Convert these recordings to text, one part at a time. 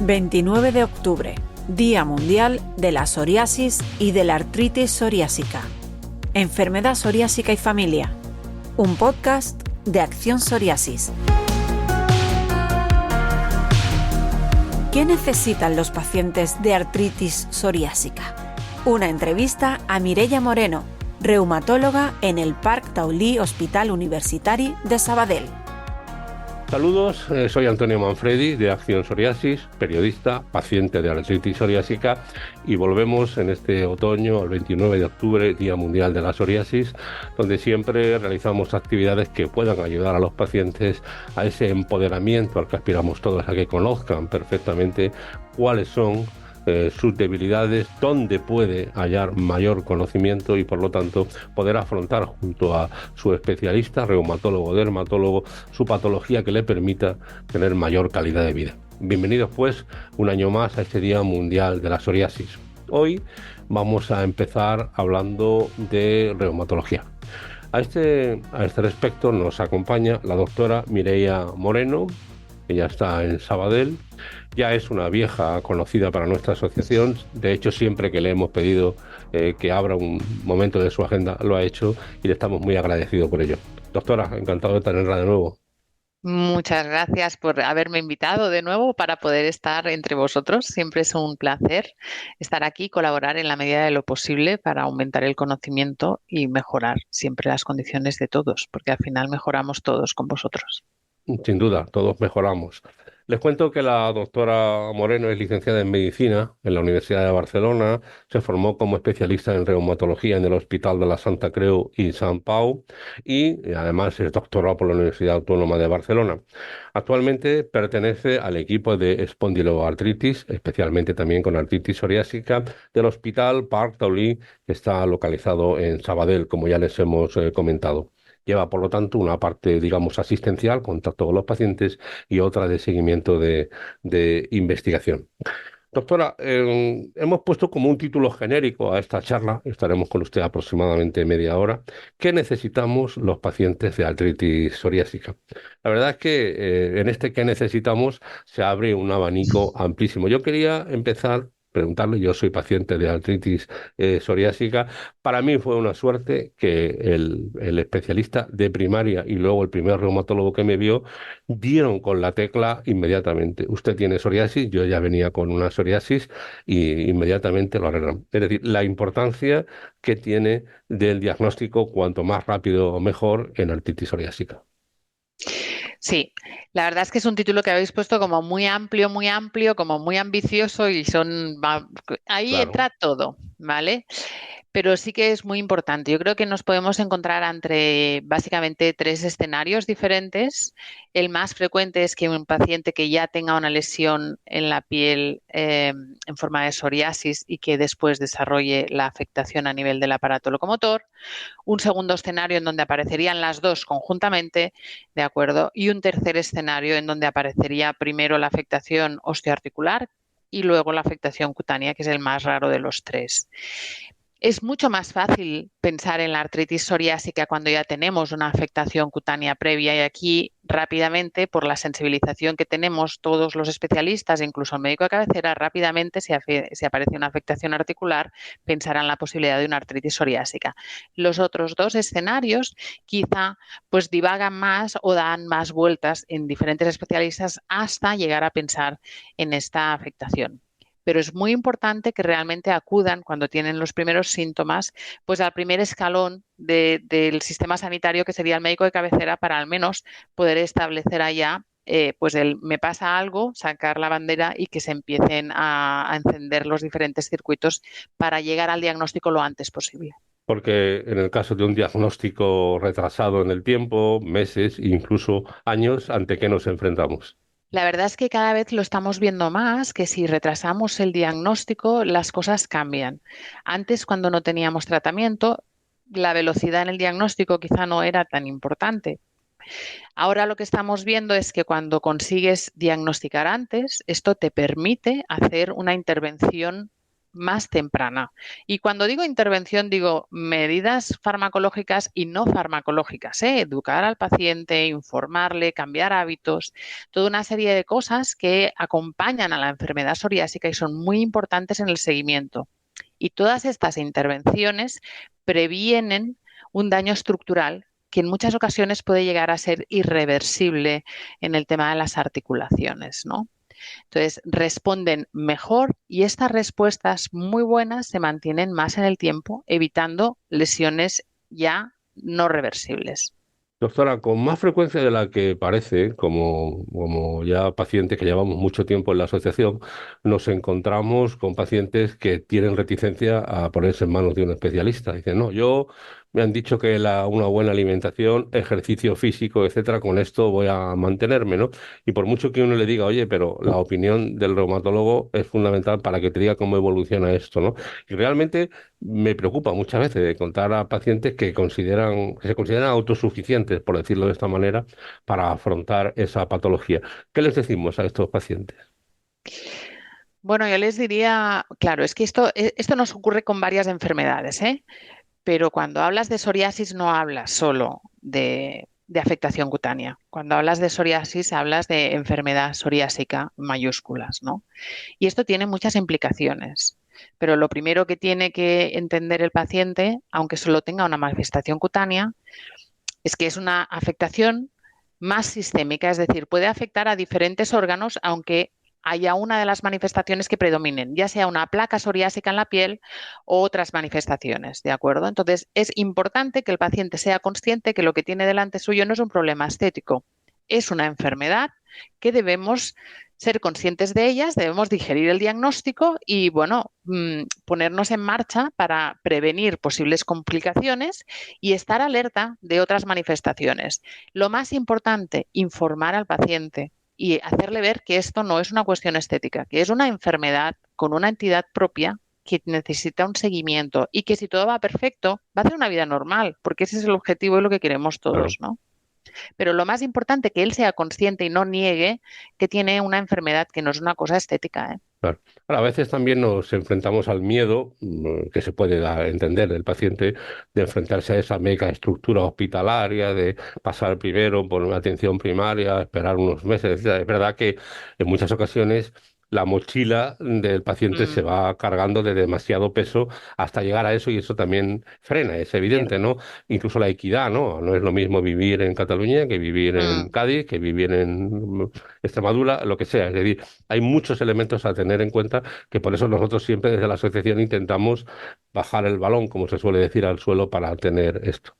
29 de octubre, Día Mundial de la Psoriasis y de la Artritis Psoriásica. Enfermedad psoriásica y familia. Un podcast de Acción Psoriasis. ¿Qué necesitan los pacientes de artritis psoriásica? Una entrevista a Mireia Moreno, reumatóloga en el Parc Taulí Hospital Universitari de Sabadell. Saludos, soy Antonio Manfredi de Acción Psoriasis, periodista, paciente de artritis psoriásica, y volvemos en este otoño, el 29 de octubre, Día Mundial de la Psoriasis, donde siempre realizamos actividades que puedan ayudar a los pacientes a ese empoderamiento al que aspiramos todos, a que conozcan perfectamente cuáles son sus debilidades, dónde puede hallar mayor conocimiento y por lo tanto poder afrontar junto a su especialista, reumatólogo o dermatólogo, su patología que le permita tener mayor calidad de vida. Bienvenidos pues un año más a este Día Mundial de la Psoriasis. Hoy vamos a empezar hablando de reumatología. A este respecto nos acompaña la doctora Mireia Moreno. Ella está en Sabadell, ya es una vieja conocida para nuestra asociación. De hecho, siempre que le hemos pedido que abra un momento de su agenda, lo ha hecho y le estamos muy agradecidos por ello. Doctora, encantado de tenerla de nuevo. Muchas gracias por haberme invitado de nuevo para poder estar entre vosotros. Siempre es un placer estar aquí y colaborar en la medida de lo posible para aumentar el conocimiento y mejorar siempre las condiciones de todos, porque al final mejoramos todos con vosotros. Sin duda, todos mejoramos. Les cuento que la doctora Moreno es licenciada en Medicina en la Universidad de Barcelona, se formó como especialista en reumatología en el Hospital de la Santa Creu y Sant Pau y además es doctora por la Universidad Autónoma de Barcelona. Actualmente pertenece al equipo de espondiloartritis, especialmente también con artritis psoriásica, del Hospital Parc Taulí, que está localizado en Sabadell, como ya les hemos comentado. Lleva, por lo tanto, una parte, digamos, asistencial, contacto con los pacientes, y otra de seguimiento de investigación. Doctora, hemos puesto como un título genérico a esta charla, estaremos con usted aproximadamente media hora. ¿Qué necesitamos los pacientes de artritis psoriásica? La verdad es que en este ¿qué necesitamos? Se abre un abanico amplísimo. Yo quería empezar preguntarle, yo soy paciente de artritis psoriásica. Para mí fue una suerte que el especialista de primaria y luego el primer reumatólogo que me vio dieron con la tecla inmediatamente. Usted tiene psoriasis, yo ya venía con una psoriasis y inmediatamente lo arreglan. Es decir, la importancia que tiene del diagnóstico, cuanto más rápido mejor, en artritis psoriásica. Sí, la verdad es que es un título que habéis puesto como muy amplio, como muy ambicioso y ahí Claro. entra todo, ¿vale? Pero sí que es muy importante. Yo creo que nos podemos encontrar entre básicamente tres escenarios diferentes. El más frecuente es que un paciente que ya tenga una lesión en la piel en forma de psoriasis y que después desarrolle la afectación a nivel del aparato locomotor. Un segundo escenario en donde aparecerían las dos conjuntamente, ¿de acuerdo? Y un tercer escenario en donde aparecería primero la afectación osteoarticular y luego la afectación cutánea, que es el más raro de los tres. Es mucho más fácil pensar en la artritis psoriásica cuando ya tenemos una afectación cutánea previa y aquí rápidamente, por la sensibilización que tenemos todos los especialistas, incluso el médico de cabecera, rápidamente si aparece una afectación articular, pensarán la posibilidad de una artritis psoriásica. Los otros dos escenarios quizá pues divagan más o dan más vueltas en diferentes especialistas hasta llegar a pensar en esta afectación. Pero es muy importante que realmente acudan cuando tienen los primeros síntomas, pues al primer escalón del sistema sanitario, que sería el médico de cabecera, para al menos poder establecer allá pues me pasa algo, sacar la bandera y que se empiecen a encender los diferentes circuitos para llegar al diagnóstico lo antes posible. Porque en el caso de un diagnóstico retrasado en el tiempo, meses e incluso años, ¿ante qué nos enfrentamos? La verdad es que cada vez lo estamos viendo más, que si retrasamos el diagnóstico, las cosas cambian. Antes, cuando no teníamos tratamiento, la velocidad en el diagnóstico quizá no era tan importante. Ahora lo que estamos viendo es que cuando consigues diagnosticar antes, esto te permite hacer una intervención más temprana. Y cuando digo intervención, digo medidas farmacológicas y no farmacológicas, ¿eh? Educar al paciente, informarle, cambiar hábitos, toda una serie de cosas que acompañan a la enfermedad psoriásica y son muy importantes en el seguimiento. Y todas estas intervenciones previenen un daño estructural que en muchas ocasiones puede llegar a ser irreversible en el tema de las articulaciones, ¿no? Entonces, responden mejor y estas respuestas muy buenas se mantienen más en el tiempo, evitando lesiones ya no reversibles. Doctora, con más frecuencia de la que parece, como ya pacientes que llevamos mucho tiempo en la asociación, nos encontramos con pacientes que tienen reticencia a ponerse en manos de un especialista. Dicen, no, me han dicho que una buena alimentación, ejercicio físico, etcétera, con esto voy a mantenerme, ¿no? Y por mucho que uno le diga, oye, pero la opinión del reumatólogo es fundamental para que te diga cómo evoluciona esto, ¿no? Y realmente me preocupa muchas veces de contar a pacientes que se consideran autosuficientes, por decirlo de esta manera, para afrontar esa patología. ¿Qué les decimos a estos pacientes? Bueno, yo les diría, claro, es que esto nos ocurre con varias enfermedades, ¿eh? Pero cuando hablas de psoriasis no hablas solo de afectación cutánea. Cuando hablas de psoriasis hablas de enfermedad psoriásica mayúsculas, ¿no? Y esto tiene muchas implicaciones. Pero lo primero que tiene que entender el paciente, aunque solo tenga una manifestación cutánea, es que es una afectación más sistémica, es decir, puede afectar a diferentes órganos, aunque haya una de las manifestaciones que predominen, ya sea una placa psoriásica en la piel o otras manifestaciones, ¿de acuerdo? Entonces, es importante que el paciente sea consciente que lo que tiene delante suyo no es un problema estético, es una enfermedad que debemos ser conscientes de ellas, debemos digerir el diagnóstico y, bueno, ponernos en marcha para prevenir posibles complicaciones y estar alerta de otras manifestaciones. Lo más importante, informar al paciente y hacerle ver que esto no es una cuestión estética, que es una enfermedad con una entidad propia que necesita un seguimiento y que si todo va perfecto, va a hacer una vida normal, porque ese es el objetivo y lo que queremos Claro. todos, ¿no? Pero lo más importante, que él sea consciente y no niegue que tiene una enfermedad que no es una cosa estética, ¿eh? Claro. Ahora, a veces también nos enfrentamos al miedo, que se puede entender del paciente, de enfrentarse a esa mega estructura hospitalaria, de pasar primero por una atención primaria, esperar unos meses, etcétera. Es verdad que en muchas ocasiones la mochila del paciente se Mm, va cargando de demasiado peso hasta llegar a eso y eso también frena, es evidente, cierto. ¿no? Incluso la equidad, ¿no? No es lo mismo vivir en Cataluña que vivir en Mm, Cádiz, que vivir en Extremadura, lo que sea. Es decir, hay muchos elementos a tener en cuenta que por eso nosotros siempre desde la asociación intentamos bajar el balón, como se suele decir, al suelo para tener esto.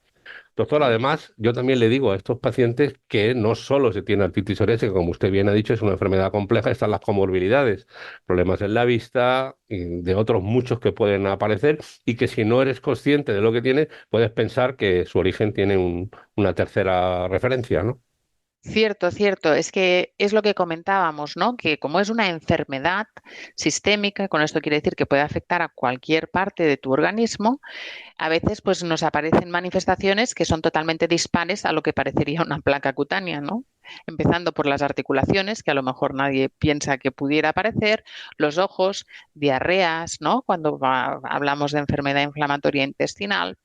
Doctor, mm. además, yo también le digo a estos pacientes que no solo se tiene artritis psoriásica, como usted bien ha dicho, es una enfermedad compleja, están las comorbilidades, problemas en la vista y de otros muchos que pueden aparecer y que si no eres consciente de lo que tienes, puedes pensar que su origen tiene una tercera referencia, ¿no? Cierto, cierto. Es que es lo que comentábamos, ¿no? Que como es una enfermedad sistémica, con esto quiere decir que puede afectar a cualquier parte de tu organismo, a veces pues nos aparecen manifestaciones que son totalmente dispares a lo que parecería una placa cutánea, ¿no? Empezando por las articulaciones, que a lo mejor nadie piensa que pudiera aparecer, los ojos, diarreas, ¿no? Cuando hablamos de enfermedad inflamatoria intestinal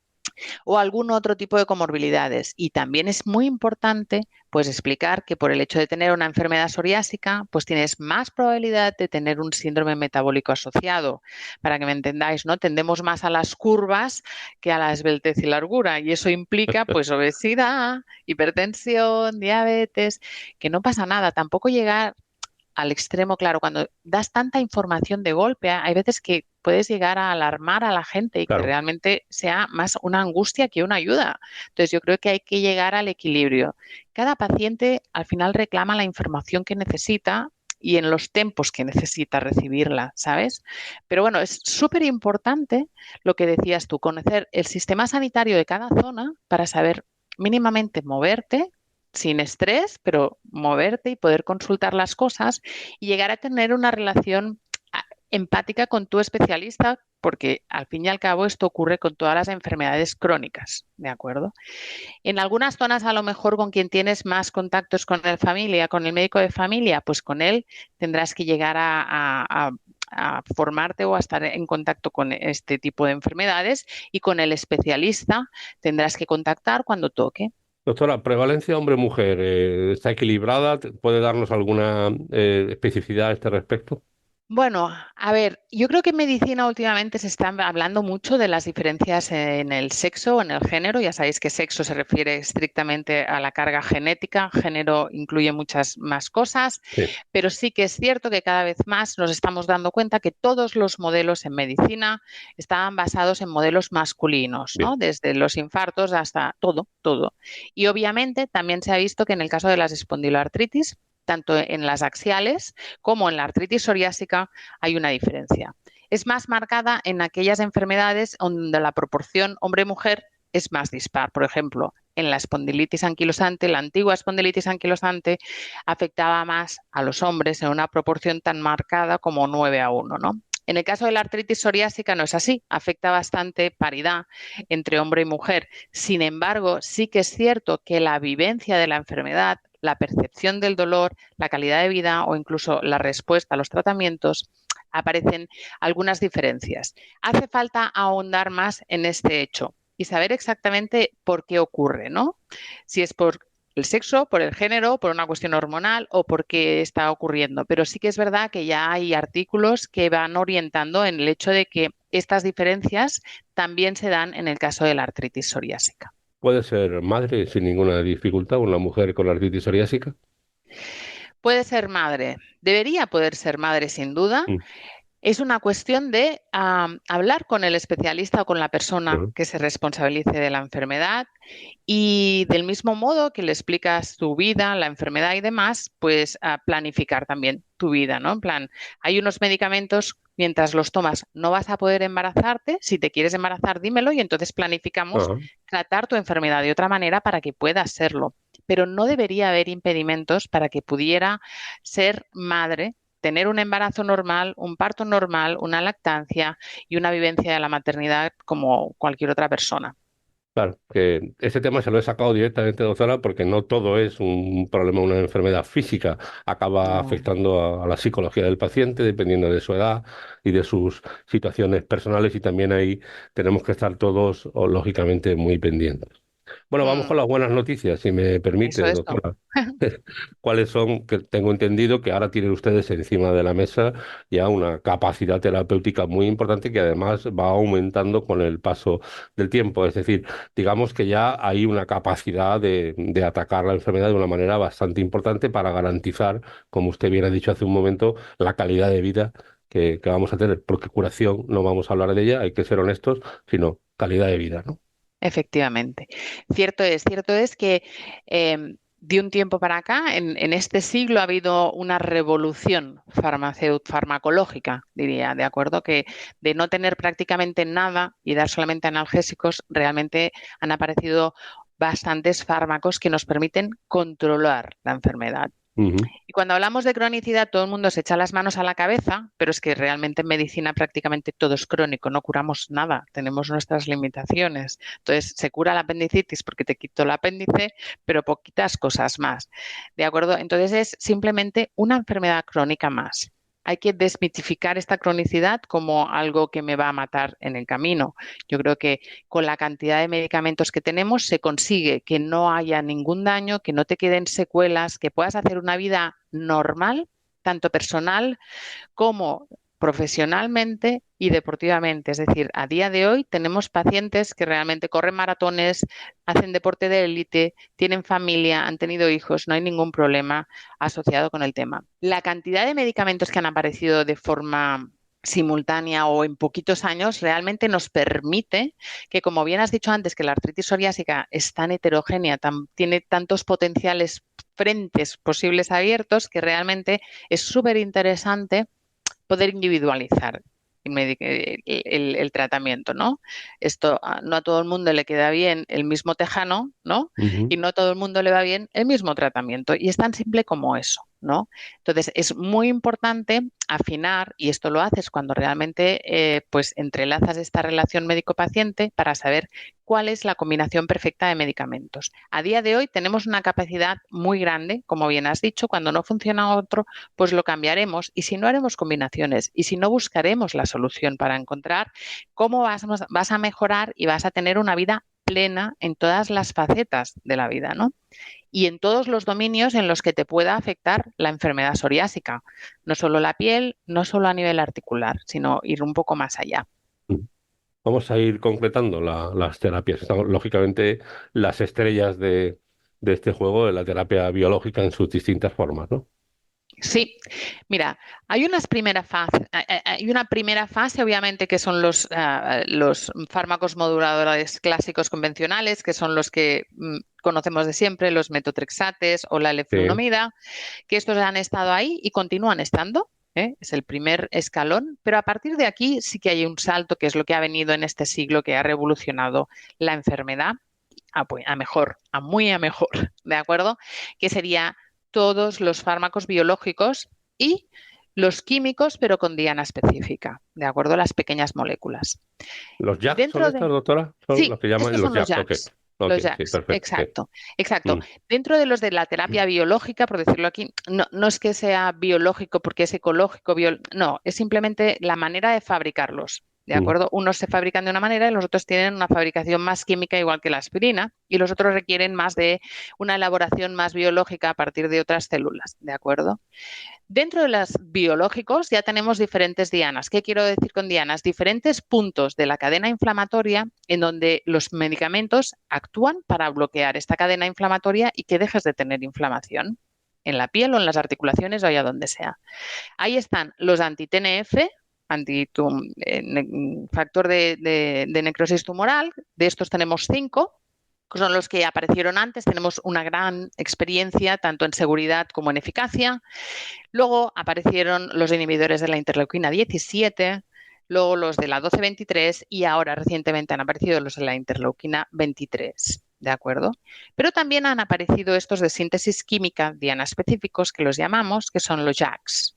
o algún otro tipo de comorbilidades. Y también es muy importante pues explicar que por el hecho de tener una enfermedad psoriásica, pues tienes más probabilidad de tener un síndrome metabólico asociado. Para que me entendáis, ¿no? Tendemos más a las curvas que a la esbeltez y largura y eso implica pues obesidad, hipertensión, diabetes, que no pasa nada, tampoco llegar al extremo, claro, cuando das tanta información de golpe, hay veces que puedes llegar a alarmar a la gente y que Claro. realmente sea más una angustia que una ayuda. Entonces, yo creo que hay que llegar al equilibrio. Cada paciente al final reclama la información que necesita y en los tiempos que necesita recibirla, ¿sabes? Pero bueno, es súper importante lo que decías tú, conocer el sistema sanitario de cada zona para saber mínimamente moverte sin estrés, pero moverte y poder consultar las cosas y llegar a tener una relación empática con tu especialista, porque al fin y al cabo esto ocurre con todas las enfermedades crónicas, ¿de acuerdo? En algunas zonas a lo mejor con quien tienes más contactos con el familia, con el médico de familia, pues con él tendrás que llegar a a formarte o a estar en contacto con este tipo de enfermedades, y con el especialista tendrás que contactar cuando toque. Doctora, prevalencia hombre-mujer, ¿está equilibrada? ¿Puede darnos alguna especificidad a este respecto? Bueno, a ver, yo creo que en medicina últimamente se está hablando mucho de las diferencias en el sexo o en el género. Ya sabéis que sexo se refiere estrictamente a la carga genética, género incluye muchas más cosas, Sí, pero sí que es cierto que cada vez más nos estamos dando cuenta que todos los modelos en medicina estaban basados en modelos masculinos, bien. ¿no? Desde los infartos hasta todo, todo. Y obviamente también se ha visto que en el caso de las espondiloartritis, tanto en las axiales como en la artritis psoriásica, hay una diferencia. Es más marcada en aquellas enfermedades donde la proporción hombre-mujer es más dispar. Por ejemplo, en la espondilitis anquilosante, la antigua espondilitis anquilosante afectaba más a los hombres en una proporción tan marcada como 9:1, ¿no? En el caso de la artritis psoriásica no es así, afecta bastante paridad entre hombre y mujer. Sin embargo, sí que es cierto que la vivencia de la enfermedad, la percepción del dolor, la calidad de vida o incluso la respuesta a los tratamientos, aparecen algunas diferencias. Hace falta ahondar más en este hecho y saber exactamente por qué ocurre, ¿no? Si es por el sexo, por el género, por una cuestión hormonal o por qué está ocurriendo. Pero sí que es verdad que ya hay artículos que van orientando en el hecho de que estas diferencias también se dan en el caso de la artritis psoriásica. ¿Puede ser madre sin ninguna dificultad una mujer con artritis psoriásica? Puede ser madre, debería poder ser madre sin duda. Mm, Es una cuestión de hablar con el especialista o con la persona ujú. que se responsabilice de la enfermedad, y del mismo modo que le explicas tu vida, la enfermedad y demás, pues planificar también tu vida, ¿no? En plan, hay unos medicamentos, mientras los tomas no vas a poder embarazarte. Si te quieres embarazar, dímelo y entonces planificamos Ajá. tratar tu enfermedad de otra manera para que puedas serlo. Pero no debería haber impedimentos para que pudiera ser madre, tener un embarazo normal, un parto normal, una lactancia y una vivencia de la maternidad como cualquier otra persona. Claro, que ese tema se lo he sacado directamente, doctora, porque no todo es un problema, una enfermedad física. Acaba No. afectando a la psicología del paciente, dependiendo de su edad y de sus situaciones personales, y también ahí tenemos que estar todos, lógicamente, muy pendientes. Bueno, vamos Mm, con las buenas noticias, si me permite, eso. doctora. ¿Cuáles son? Que tengo entendido que ahora tienen ustedes encima de la mesa ya una capacidad terapéutica muy importante que además va aumentando con el paso del tiempo. Es decir, digamos que ya hay una capacidad de atacar la enfermedad de una manera bastante importante para garantizar, como usted bien ha dicho hace un momento, la calidad de vida que vamos a tener. Porque curación no vamos a hablar de ella, hay que ser honestos, sino calidad de vida, ¿no? Efectivamente. Cierto es que de un tiempo para acá, en este siglo, ha habido una revolución farmacológica, diría, ¿de acuerdo? Que de no tener prácticamente nada y dar solamente analgésicos, realmente han aparecido bastantes fármacos que nos permiten controlar la enfermedad. Ujú. Y cuando hablamos de cronicidad, todo el mundo se echa las manos a la cabeza, pero es que realmente en medicina prácticamente todo es crónico, no curamos nada, tenemos nuestras limitaciones. Entonces, se cura la apendicitis porque te quito el apéndice, pero poquitas cosas más. ¿De acuerdo? Entonces, es simplemente una enfermedad crónica más. Hay que desmitificar esta cronicidad como algo que me va a matar en el camino. Yo creo que con la cantidad de medicamentos que tenemos se consigue que no haya ningún daño, que no te queden secuelas, que puedas hacer una vida normal, tanto personal como profesionalmente y deportivamente. Es decir, a día de hoy tenemos pacientes que realmente corren maratones, hacen deporte de élite, tienen familia, han tenido hijos, no hay ningún problema asociado con el tema. La cantidad de medicamentos que han aparecido de forma simultánea o en poquitos años realmente nos permite que, como bien has dicho antes, que la artritis psoriásica es tan heterogénea, tiene tantos potenciales frentes posibles abiertos, que realmente es súper interesante poder individualizar el tratamiento, ¿no? Esto no a todo el mundo le queda bien el mismo tejano, ¿no? Ujú. Y no a todo el mundo le va bien el mismo tratamiento. Y es tan simple como eso. ¿no? Entonces, es muy importante afinar, y esto lo haces cuando realmente pues entrelazas esta relación médico-paciente para saber cuál es la combinación perfecta de medicamentos. A día de hoy tenemos una capacidad muy grande, como bien has dicho, cuando no funciona otro, pues lo cambiaremos y si no haremos combinaciones y si no buscaremos la solución para encontrar cómo vas a mejorar y vas a tener una vida plena en todas las facetas de la vida, ¿no? Y en todos los dominios en los que te pueda afectar la enfermedad psoriásica. No solo la piel, no solo a nivel articular, sino ir un poco más allá. Vamos a ir concretando las terapias. Están, lógicamente, las estrellas de este juego de la terapia biológica en sus distintas formas, ¿no? Sí, mira, hay una primera fase, obviamente, que son los fármacos moduladores clásicos convencionales, que son los que conocemos de siempre, los metotrexates o la Sí. leflunomida, que estos han estado ahí y continúan estando. Es el primer escalón, pero a partir de aquí sí que hay un salto, que es lo que ha venido en este siglo, que ha revolucionado la enfermedad a mejor, a muy a mejor, ¿de acuerdo? Que sería todos los fármacos biológicos y los químicos, pero con diana específica, ¿de acuerdo? Las pequeñas moléculas. ¿Los JAK son Dentro estas, de... doctora? Son los Sí, que llaman estos los son los JAK. Ok, JAKs. ok, Los sí, JAKs, perfecto. Sí. exacto, exacto. Mm, Dentro de los de la terapia biológica, por decirlo aquí, no es que sea biológico porque es ecológico, no, es simplemente la manera de fabricarlos. ¿De mm. acuerdo? Unos se fabrican de una manera y los otros tienen una fabricación más química, igual que la aspirina, y los otros requieren más de una elaboración más biológica a partir de otras células. ¿De acuerdo? Dentro de los biológicos ya tenemos diferentes dianas. ¿Qué quiero decir con dianas? Diferentes puntos de la cadena inflamatoria en donde los medicamentos actúan para bloquear esta cadena inflamatoria y que dejes de tener inflamación en la piel o en las articulaciones o allá donde sea. Ahí están los anti-TNF, factor de necrosis tumoral. De estos tenemos 5, que son los que aparecieron antes. Tenemos una gran experiencia tanto en seguridad como en eficacia. Luego aparecieron los inhibidores de la interleuquina 17, luego los de la 12-23 y ahora recientemente han aparecido los de la interleuquina 23. ¿De acuerdo? Pero también han aparecido estos de síntesis química diana específicos, que los llamamos, que son los JAKs.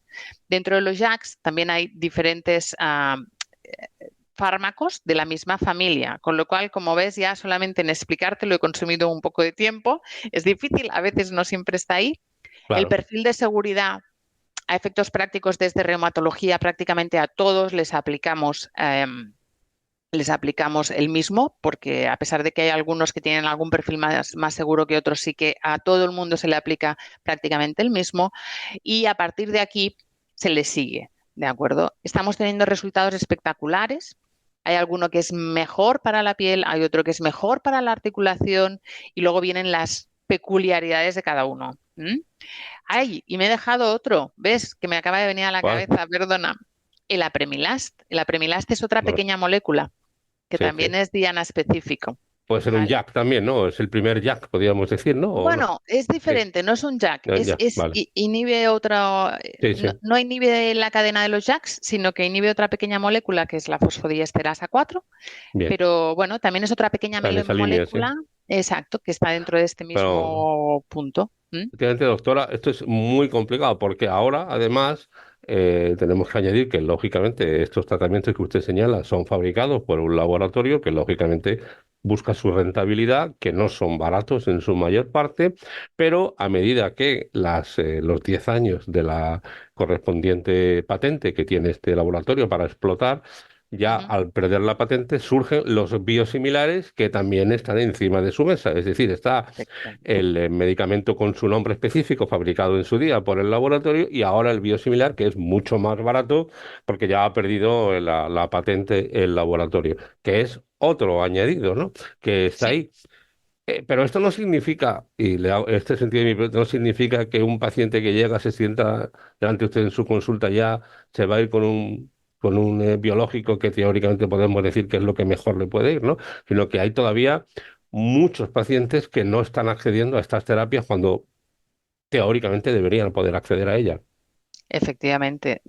Dentro de los JAKs también hay diferentes fármacos de la misma familia, con lo cual, como ves, ya solamente en explicártelo he consumido un poco de tiempo. Es difícil, a veces no siempre está ahí. El Claro. perfil de seguridad a efectos prácticos desde reumatología prácticamente a todos les aplicamos el mismo, porque a pesar de que hay algunos que tienen algún perfil más seguro que otros, sí que a todo el mundo se le aplica prácticamente el mismo y a partir de aquí se le sigue, ¿de acuerdo? Estamos teniendo resultados espectaculares. Hay alguno que es mejor para la piel, hay otro que es mejor para la articulación y luego vienen las peculiaridades de cada uno. Ay, y me he dejado otro, ¿ves? Que me acaba de venir a la ¿Cuál? cabeza, perdona. El apremilast. El apremilast es otra Bueno, pequeña molécula que sí, también sí. es diana específico. Puede ser un ¿Vale? JAK también, ¿no? Es el primer JAK, podríamos decir, ¿no? ¿O no? Bueno, es Sí, diferente, no es un JAK, ya, vale. inhibe otra, Sí, no, sí. no inhibe la cadena de los JAKs, sino que inhibe otra pequeña molécula que es la fosfodiesterasa 4, Bien. pero bueno, también es otra pequeña Está en esa línea, sí. molécula, exacto, que está dentro de este Pero mismo punto. efectivamente, doctora, esto es muy complicado porque ahora, además, tenemos que añadir que, lógicamente, estos tratamientos que usted señala son fabricados por un laboratorio que, lógicamente, busca su rentabilidad, que no son baratos en su mayor parte, pero a medida que los 10 años de la correspondiente patente que tiene este laboratorio para explotar, ya Ujú. al perder la patente surgen los biosimilares que también están encima de su mesa. Es decir, está Efectivamente. el medicamento con su nombre específico fabricado en su día por el laboratorio y ahora el biosimilar que es mucho más barato porque ya ha perdido la patente el laboratorio, que es otro añadido, ¿no? Que está Sí. ahí. Pero esto no significa, y le hago este sentido de mi pregunta, no significa que un paciente que llega, se sienta delante de usted en su consulta ya se va a ir con un biológico que teóricamente podemos decir que es lo que mejor le puede ir, ¿no? Sino que hay todavía muchos pacientes que no están accediendo a estas terapias cuando teóricamente deberían poder acceder a ellas. Efectivamente.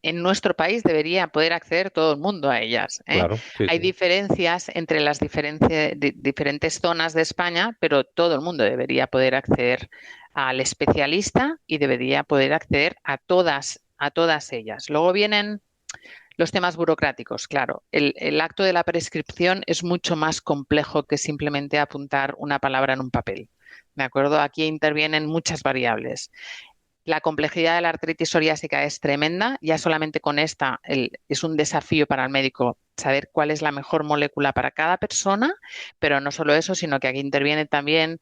En nuestro país debería poder acceder todo el mundo a ellas, ¿eh? Claro, sí, Hay sí. diferencias entre las diferentes zonas de España, pero todo el mundo debería poder acceder al especialista y debería poder acceder a todas ellas. Luego vienen los temas burocráticos, claro. El acto de la prescripción es mucho más complejo que simplemente apuntar una palabra en un papel. ¿De acuerdo? Aquí intervienen muchas variables. La complejidad de la artritis psoriásica es tremenda. Ya solamente con esta es un desafío para el médico saber cuál es la mejor molécula para cada persona, pero no solo eso, sino que aquí interviene también,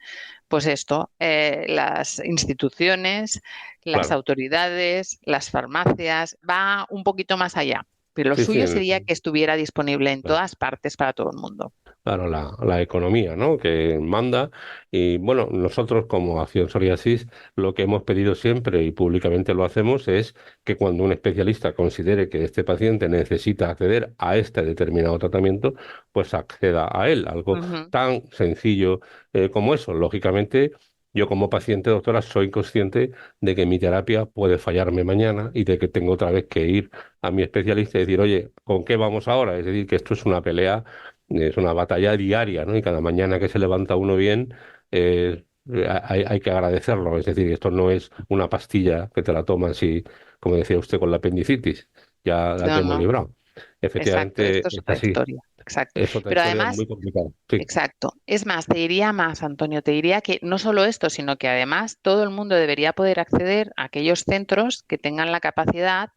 pues esto, las instituciones, las Claro. autoridades, las farmacias, va un poquito más allá. Pero lo Sí, sí, suyo sería que estuviera disponible en todas partes para todo el mundo. claro, la economía, ¿no? Que manda. Y bueno, nosotros como Acción Psoriasis lo que hemos pedido siempre y públicamente lo hacemos es que cuando un especialista considere que este paciente necesita acceder a este determinado tratamiento, pues acceda a él. Algo Ujú. tan sencillo como eso. Lógicamente, yo como paciente, doctora, soy consciente de que mi terapia puede fallarme mañana y de que tengo otra vez que ir a mi especialista y decir, oye, ¿con qué vamos ahora? Es decir, que esto es una pelea, es una batalla diaria, ¿no? Y cada mañana que se levanta uno bien, hay que agradecerlo. Es decir, esto no es una pastilla que te la tomas y, como decía usted, con la apendicitis, ya la No, tenemos no, librado. exacto, Efectivamente, esto es es otra así. historia. Exacto. Es otra Pero historia además, muy complicada. Sí, exacto. Es más, te diría más, Antonio, te diría que no solo esto, sino que además todo el mundo debería poder acceder a aquellos centros que tengan la capacidad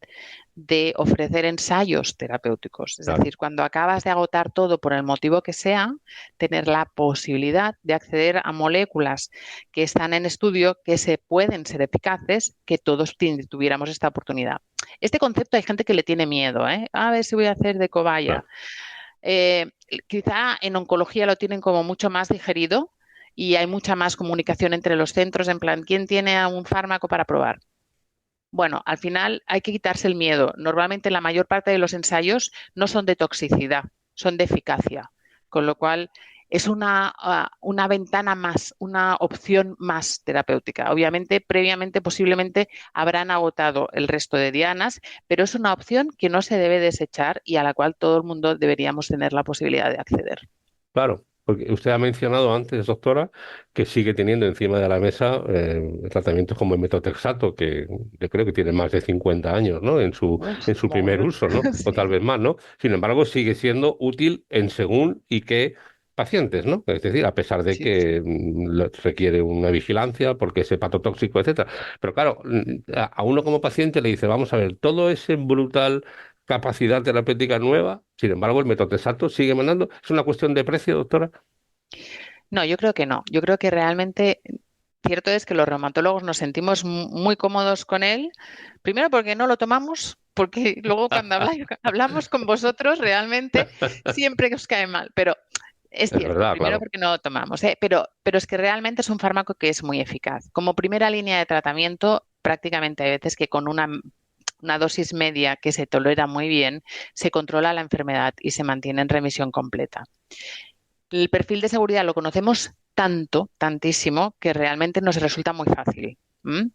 de ofrecer ensayos terapéuticos. Es claro. decir, cuando acabas de agotar todo por el motivo que sea, tener la posibilidad de acceder a moléculas que están en estudio, que se pueden ser eficaces, que todos tuviéramos esta oportunidad. Este concepto hay gente que le tiene miedo, ¿eh? A ver si voy a hacer de cobaya. Claro. Eh, Quizá en oncología lo tienen como mucho más digerido y hay mucha más comunicación entre los centros, en plan, ¿quién tiene un fármaco para probar? Bueno, al final hay que quitarse el miedo. Normalmente la mayor parte de los ensayos no son de toxicidad, son de eficacia, con lo cual es una ventana más, una opción más terapéutica. Obviamente, previamente, posiblemente habrán agotado el resto de dianas, pero es una opción que no se debe desechar y a la cual todo el mundo deberíamos tener la posibilidad de acceder. Claro, porque usted ha mencionado antes, doctora, que sigue teniendo encima de la mesa tratamientos como el metotrexato, que yo creo que tiene más de 50 años, ¿no? Uf, En su primer uso, ¿no? O tal sí, vez más, ¿no? Sin embargo, sigue siendo útil en según y qué pacientes, ¿no? Es decir, a pesar de sí, sí. que requiere una vigilancia porque es hepatotóxico, etcétera. Pero claro, a uno como paciente le dice, vamos a ver, todo ese brutal capacidad terapéutica nueva. Sin embargo, el metotrexato sigue mandando. ¿Es una cuestión de precio, doctora? No, yo creo que no. Yo creo que realmente cierto es que los reumatólogos nos sentimos muy cómodos con él, primero porque no lo tomamos, porque luego cuando hablamos con vosotros realmente siempre os cae mal, pero es Es cierto, verdad, primero claro. porque no lo tomamos, ¿eh? Pero es que realmente es un fármaco que es muy eficaz. Como primera línea de tratamiento, prácticamente hay veces que con una dosis media que se tolera muy bien, se controla la enfermedad y se mantiene en remisión completa. El perfil de seguridad lo conocemos tanto, tantísimo, que realmente nos resulta muy fácil. ¿M?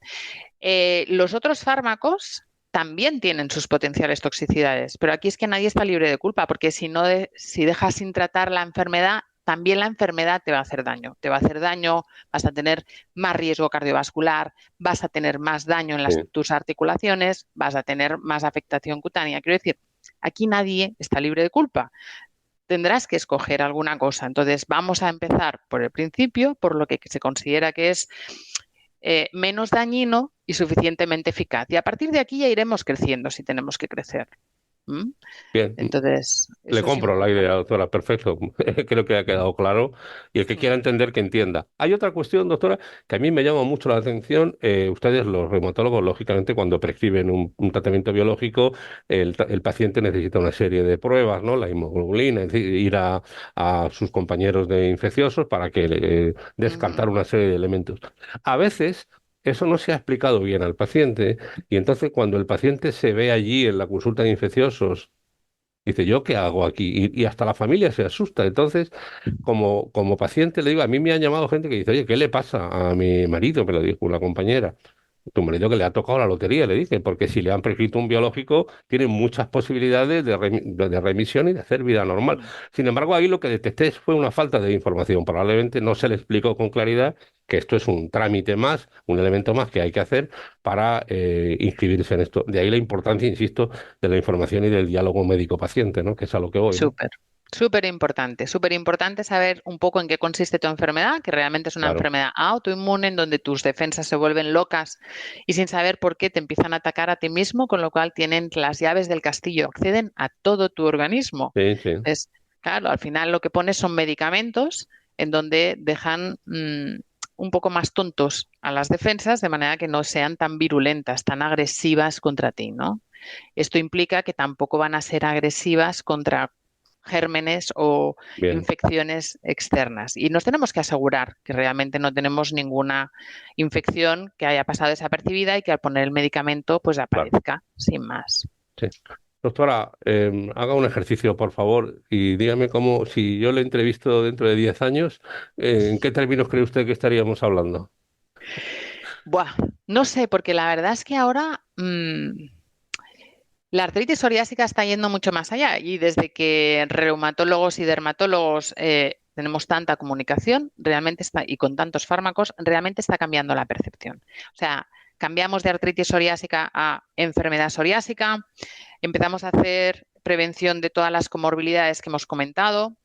Los otros fármacos también tienen sus potenciales toxicidades, pero aquí es que nadie está libre de culpa, porque si no, si dejas sin tratar la enfermedad, también la enfermedad te va a hacer daño. Te va a hacer daño, vas a tener más riesgo cardiovascular, vas a tener más daño en Sí. tus articulaciones, vas a tener más afectación cutánea. Quiero decir, aquí nadie está libre de culpa, tendrás que escoger alguna cosa. Entonces, vamos a empezar por el principio, por lo que se considera que es menos dañino y suficientemente eficaz. Y a partir de aquí ya iremos creciendo si tenemos que crecer. ¿Mm? Bien. Entonces, Le eso es compro la idea, importante. doctora, perfecto. Creo que ha quedado claro. Y el que quiera entender, que entienda. Hay otra cuestión, doctora, que a mí me llama mucho la atención. Ustedes, los reumatólogos, lógicamente, cuando prescriben un tratamiento biológico, el paciente necesita una serie de pruebas, ¿no? La hemoglobina, es decir, ir a sus compañeros de infecciosos para que Ujú. descartar una serie de elementos. A veces eso no se ha explicado bien al paciente y entonces cuando el paciente se ve allí en la consulta de infecciosos, dice, ¿yo qué hago aquí? Y hasta la familia se asusta. Entonces, como paciente, le digo, a mí me han llamado gente que dice, oye, ¿qué le pasa a mi marido? Me lo dijo una compañera. Tu marido que le ha tocado la lotería, le dice, porque si le han prescrito un biológico, tiene muchas posibilidades de remisión y de hacer vida normal. Mm. Sin embargo, ahí lo que detecté fue una falta de información. Probablemente no se le explicó con claridad que esto es un trámite más, un elemento más que hay que hacer para inscribirse en esto. De ahí la importancia, insisto, de la información y del diálogo médico-paciente, ¿no? Que es a lo que voy, ¿no? Súper, súper importante saber un poco en qué consiste tu enfermedad, que realmente es una Claro, enfermedad autoinmune en donde tus defensas se vuelven locas y sin saber por qué te empiezan a atacar a ti mismo, con lo cual tienen las llaves del castillo, acceden a todo tu organismo. sí, sí, Entonces, claro, al final lo que pones son medicamentos en donde dejan un poco más tontos a las defensas de manera que no sean tan virulentas, tan agresivas contra ti, ¿no? Esto implica que tampoco van a ser agresivas contra gérmenes o bien, infecciones externas. Y nos tenemos que asegurar que realmente no tenemos ninguna infección que haya pasado desapercibida y que al poner el medicamento pues claro, aparezca sin más. sí. Doctora, haga un ejercicio, por favor, y dígame cómo, si yo le entrevisto dentro de 10 años, ¿en qué términos cree usted que estaríamos hablando? Buah, no sé, porque la verdad es que ahora la artritis psoriásica está yendo mucho más allá y desde que reumatólogos y dermatólogos tenemos tanta comunicación, realmente está, y con tantos fármacos, realmente está cambiando la percepción. O sea, cambiamos de artritis psoriásica a enfermedad psoriásica, empezamos a hacer prevención de todas las comorbilidades que hemos comentado,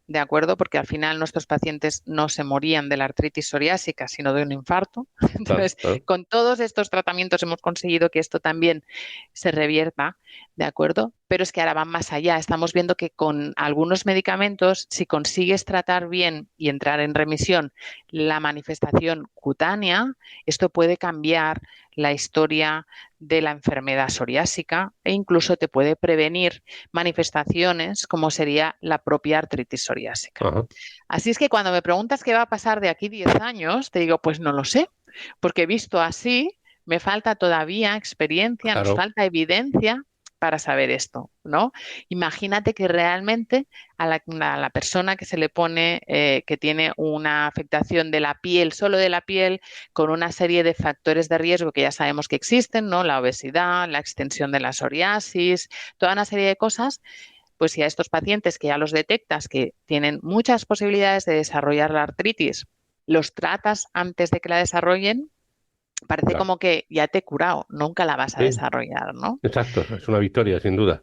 ¿de acuerdo? Porque al final nuestros pacientes no se morían de la artritis psoriásica, sino de un infarto. Claro, Entonces, claro, con todos estos tratamientos hemos conseguido que esto también se revierta, ¿de acuerdo? Pero es que ahora van más allá. Estamos viendo que con algunos medicamentos, si consigues tratar bien y entrar en remisión la manifestación cutánea, esto puede cambiar la historia de la enfermedad psoriásica e incluso te puede prevenir manifestaciones como sería la propia artritis psoriásica. ajá, Así es que cuando me preguntas qué va a pasar de aquí 10 años, te digo, pues no lo sé, porque visto así, me falta todavía experiencia, nos claro, falta evidencia para saber esto, ¿no? Imagínate que realmente a la persona que se le pone, que tiene una afectación de la piel, solo de la piel, con una serie de factores de riesgo que ya sabemos que existen, ¿no? La obesidad, la extensión de la psoriasis, toda una serie de cosas, pues si a estos pacientes que ya los detectas que tienen muchas posibilidades de desarrollar la artritis, los tratas antes de que la desarrollen, parece claro. como que ya te he curado, nunca la vas a Sí, desarrollar, ¿no? exacto, es una victoria, sin duda.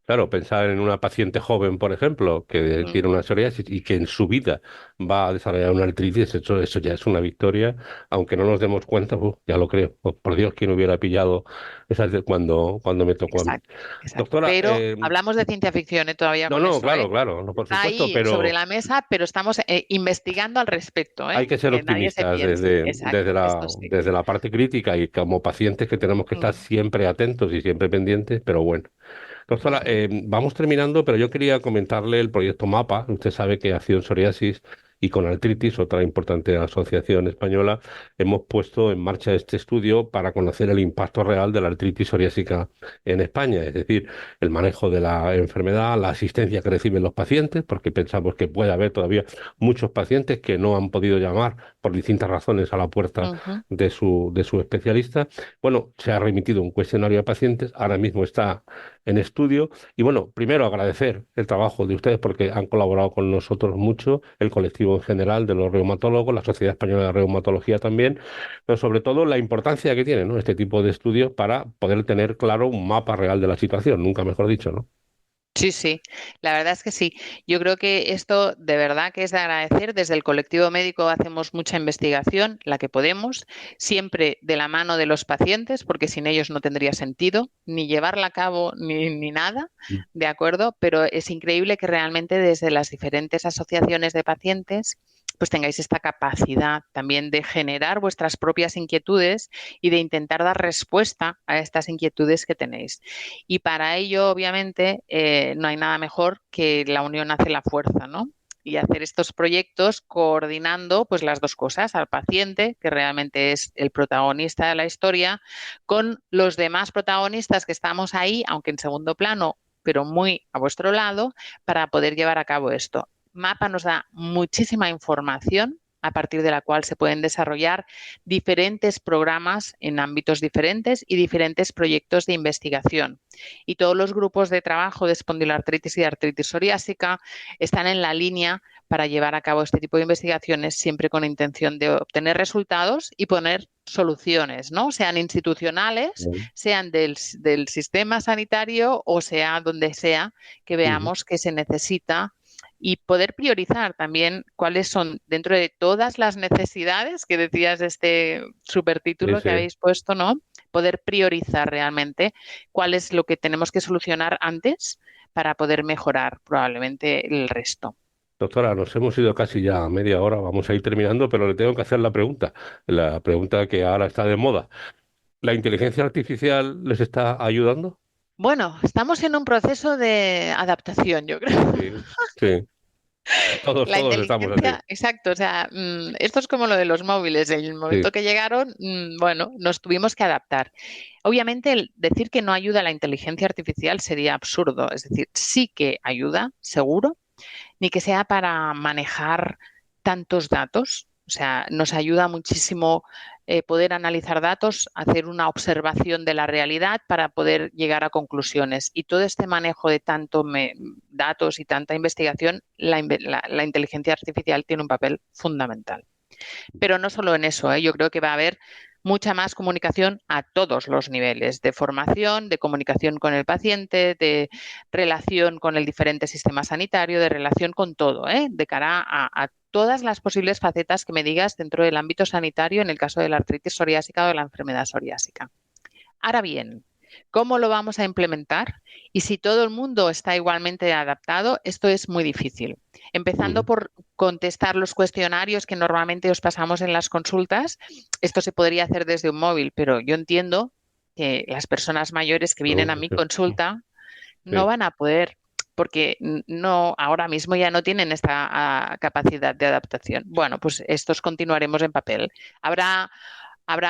Claro, pensar en una paciente joven, por ejemplo, que Mm. tiene una psoriasis y que en su vida va a desarrollar una artritis, eso ya es una victoria, aunque no nos demos cuenta, ya lo creo. Por Dios, quién hubiera pillado cuando me tocó a mí. Exacto, exacto. Doctora, Pero hablamos de ciencia ficción todavía no, con no, esto, ¿eh? claro, claro, no, por Está supuesto, ahí sobre pero la mesa, pero estamos investigando al respecto, ¿eh? hay que ser Que nadie se optimistas piense. desde Exacto, esto sí. desde la parte crítica y como pacientes que tenemos que estar Mm, siempre atentos y siempre pendientes, pero bueno. Doctora, ujú. vamos terminando, pero yo quería comentarle el proyecto MAPA. Usted sabe que Acción Psoriasis y con Artritis, otra importante asociación española, hemos puesto en marcha este estudio para conocer el impacto real de la artritis psoriásica en España, es decir, el manejo de la enfermedad, la asistencia que reciben los pacientes, porque pensamos que puede haber todavía muchos pacientes que no han podido llamar por distintas razones a la puerta Ujú. de su especialista. Bueno, se ha remitido un cuestionario a pacientes, ahora mismo está en estudio. Y bueno, primero agradecer el trabajo de ustedes porque han colaborado con nosotros mucho, el colectivo en general de los reumatólogos, la Sociedad Española de Reumatología también, pero sobre todo la importancia que tiene, ¿no?, este tipo de estudios para poder tener claro un mapa real de la situación, nunca mejor dicho, ¿no? Sí, sí, la verdad es que sí. Yo creo que esto de verdad que es de agradecer. Desde el colectivo médico hacemos mucha investigación, la que podemos, siempre de la mano de los pacientes, porque sin ellos no tendría sentido ni llevarla a cabo ni nada, Mm. ¿de acuerdo? Pero es increíble que realmente desde las diferentes asociaciones de pacientes pues tengáis esta capacidad también de generar vuestras propias inquietudes y de intentar dar respuesta a estas inquietudes que tenéis. Y para ello, obviamente, no hay nada mejor que la unión hace la fuerza, ¿no? Y hacer estos proyectos coordinando pues las dos cosas, al paciente, que realmente es el protagonista de la historia, con los demás protagonistas que estamos ahí, aunque en segundo plano, pero muy a vuestro lado, para poder llevar a cabo esto. MAPA nos da muchísima información a partir de la cual se pueden desarrollar diferentes programas en ámbitos diferentes y diferentes proyectos de investigación. Y todos los grupos de trabajo de espondiloartritis y de artritis psoriásica están en la línea para llevar a cabo este tipo de investigaciones, siempre con intención de obtener resultados y poner soluciones, ¿no? Sean institucionales, sean del sistema sanitario o sea donde sea que veamos que se necesita, y poder priorizar también cuáles son, dentro de todas las necesidades que decías de este supertítulo que habéis puesto, ¿no? Poder priorizar realmente cuál es lo que tenemos que solucionar antes para poder mejorar probablemente el resto. Doctora, nos hemos ido casi ya a media hora, vamos a ir terminando, pero le tengo que hacer la pregunta que ahora está de moda. ¿La inteligencia artificial les está ayudando? Bueno, estamos en un proceso de adaptación, yo creo. Sí. Todos estamos así. Exacto, o sea, esto es como lo de los móviles. En el momento que llegaron, bueno, nos tuvimos que adaptar. Obviamente, el decir que no ayuda a la inteligencia artificial sería absurdo. Es decir, sí que ayuda, seguro, ni que sea para manejar tantos datos. O sea, nos ayuda muchísimo poder analizar datos, hacer una observación de la realidad para poder llegar a conclusiones. Y todo este manejo de tanto datos y tanta investigación, la inteligencia artificial tiene un papel fundamental. Pero no solo en eso, yo creo que va a haber mucha más comunicación a todos los niveles, de formación, de comunicación con el paciente, de relación con el diferente sistema sanitario, de relación con todo, de cara a todas las posibles facetas que me digas dentro del ámbito sanitario en el caso de la artritis psoriásica o de la enfermedad psoriásica. Ahora bien, ¿cómo lo vamos a implementar? Y si todo el mundo está igualmente adaptado, esto es muy difícil. Empezando por contestar los cuestionarios que normalmente os pasamos en las consultas. Esto se podría hacer desde un móvil, pero yo entiendo que las personas mayores que vienen a mi consulta no van a poder, porque no, ahora mismo ya no tienen esta capacidad de adaptación. Bueno, pues estos continuaremos en papel. Habrá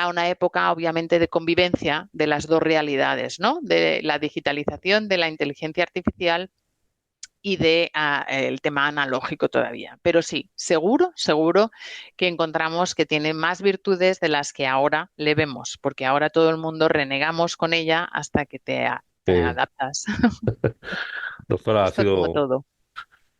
una época, obviamente, de convivencia de las dos realidades, ¿no? De la digitalización, de la inteligencia artificial y de el tema analógico todavía. Pero sí, seguro que encontramos que tiene más virtudes de las que ahora le vemos, porque ahora todo el mundo renegamos con ella hasta que te adaptas. Doctora, Esto como todo.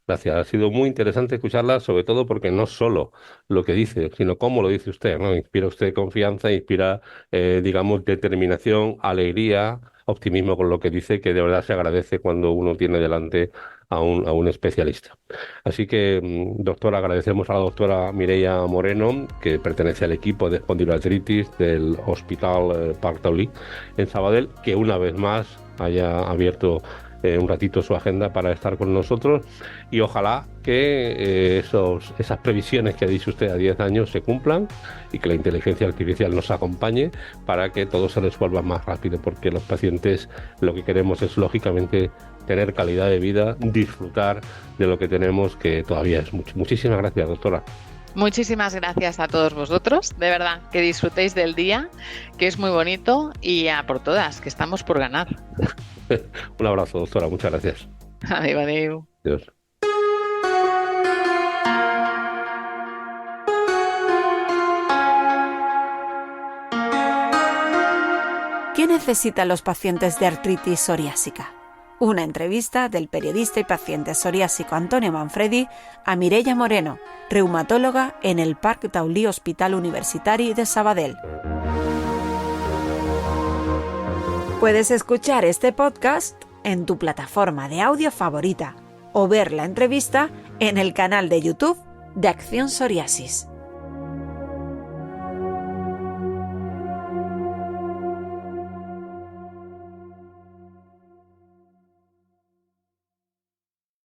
Gracias, ha sido muy interesante escucharla, sobre todo porque no solo lo que dice, sino cómo lo dice usted, ¿no? Inspira usted confianza, inspira, digamos, determinación, alegría, optimismo con lo que dice, que de verdad se agradece cuando uno tiene delante a un especialista. Así que, doctora, agradecemos a la doctora Mireia Moreno, que pertenece al equipo de espondiloartritis del Hospital Parc Taulí en Sabadell, que una vez más haya abierto un ratito su agenda para estar con nosotros, y ojalá que esas previsiones que ha dicho usted a 10 años se cumplan y que la inteligencia artificial nos acompañe para que todo se resuelva más rápido, porque los pacientes lo que queremos es, lógicamente, tener calidad de vida, disfrutar de lo que tenemos, que todavía es mucho. Muchísimas gracias, doctora. Muchísimas gracias a todos vosotros, de verdad, que disfrutéis del día, que es muy bonito, y a por todas, que estamos por ganar. Un abrazo, doctora, muchas gracias. Adiós. Adiós. ¿Qué necesitan los pacientes de artritis psoriásica? Una entrevista del periodista y paciente psoriásico Antonio Manfredi a Mireia Moreno, reumatóloga en el Parc Taulí Hospital Universitari de Sabadell. Puedes escuchar este podcast en tu plataforma de audio favorita o ver la entrevista en el canal de YouTube de Acción Psoriasis.